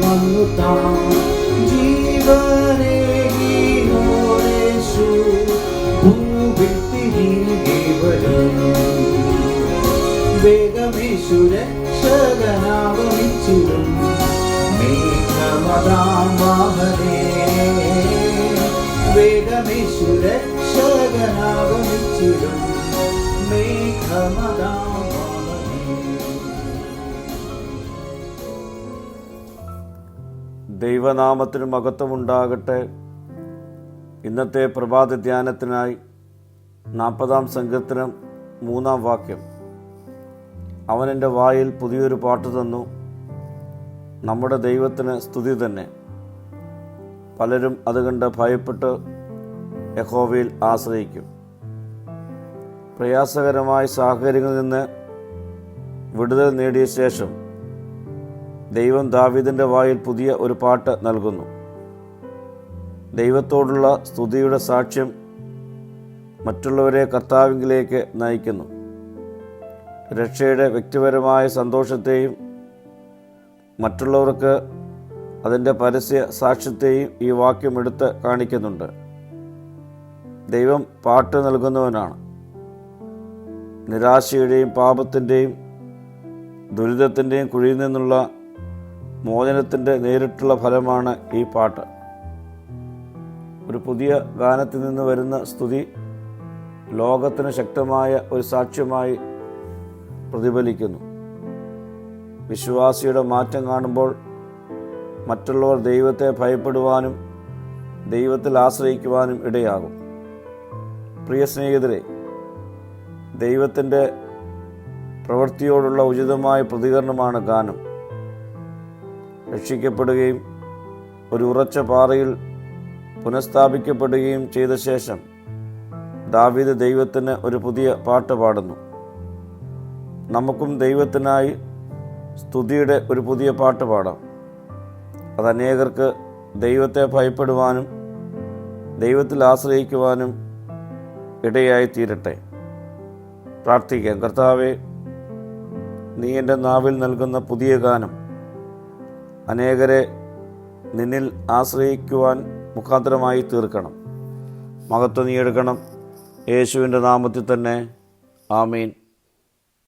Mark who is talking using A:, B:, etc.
A: വന്നു താൻ ജീവനേകിയോരേശു ഭൂവിൽ തിരികെ വരും. വേഗമേശു രക്ഷകനാഗമിച്ചിടും മേഘമതാം വാഹനേ. വേഗമേശു രക്ഷകനാഗമിച്ചിടും മേഘമതാം വാഹനേ.
B: ദൈവനാമത്തിന് മഹത്വമുണ്ടാകട്ടെ. ഇന്നത്തെ പ്രഭാത ധ്യാനത്തിനായി 40-ാം സങ്കീർത്തനം 3-ാം വാക്യം. അവൻ എൻ്റെ വായിൽ പുതിയൊരു പാട്ട് തന്നു, നമ്മുടെ ദൈവത്തിന് സ്തുതി തന്നെ. പലരും അതുകണ്ട് ഭയപ്പെട്ട് യഹോവയിൽ ആശ്രയിക്കും. പ്രയാസകരമായ സാഹചര്യങ്ങളിൽ നിന്ന് വിടുതൽ നേടിയ ശേഷം ദൈവം ദാവീദിൻ്റെ വായിൽ പുതിയ ഒരു പാട്ട് നൽകുന്നു. ദൈവത്തോടുള്ള സ്തുതിയുടെ സാക്ഷ്യം മറ്റുള്ളവരെ കർത്താവിലേക്ക് നയിക്കുന്നു. രക്ഷയുടെ വ്യക്തിപരമായ സന്തോഷത്തെയും മറ്റുള്ളവർക്ക് അതിൻ്റെ പരസ്യ സാക്ഷ്യത്തെയും ഈ വാക്യം എടുത്ത് കാണിക്കുന്നുണ്ട്. ദൈവം പാട്ട് നൽകുന്നവനാണ്. നിരാശയുടെയും പാപത്തിൻ്റെയും ദുരിതത്തിൻ്റെയും കുഴിയിൽ നിന്നുള്ള മോചനത്തിൻ്റെ നേരിട്ടുള്ള ഫലമാണ് ഈ പാട്ട്. ഒരു പുതിയ ഗാനത്തിൽ നിന്ന് വരുന്ന സ്തുതി ലോകത്തിന് ശക്തമായ ഒരു സാക്ഷ്യമായി പ്രതിഫലിക്കുന്നു. വിശ്വാസിയുടെ മാറ്റം കാണുമ്പോൾ മറ്റുള്ളവർ ദൈവത്തെ ഭയപ്പെടുവാനും ദൈവത്തിൽ ആശ്രയിക്കുവാനും ഇടയാകും. പ്രിയ സ്നേഹിതരെ, ദൈവത്തിൻ്റെ പ്രവൃത്തിയോടുള്ള ഉചിതമായ പ്രതികരണമാണ് ഗാനം. രക്ഷിക്കപ്പെടുകയും ഒരു ഉറച്ച പാറയിൽ പുനഃസ്ഥാപിക്കപ്പെടുകയും ചെയ്ത ശേഷം ദാവീദ് ദൈവത്തിന് ഒരു പുതിയ പാട്ട് പാടുന്നു. നമുക്കും ദൈവത്തിനായി സ്തുതിയുടെ ഒരു പുതിയ പാട്ട് പാടാം. അത് അനേകർക്ക് ദൈവത്തെ ഭയപ്പെടുവാനും ദൈവത്തിൽ ആശ്രയിക്കുവാനും ഇടയായി തീരട്ടെ. പ്രാർത്ഥിക്കാം. കർത്താവേ, നീ എൻ്റെ നാവിൽ നൽകുന്ന പുതിയ ഗാനം അനേകരെ നിന്നിൽ ആശ്രയിക്കുവാൻ മുഖാന്തരമായി തീർക്കണം. മഹത്വം നീ എടുക്കണം. യേശുവിൻ്റെ നാമത്തിൽ തന്നെ. ആമീൻ.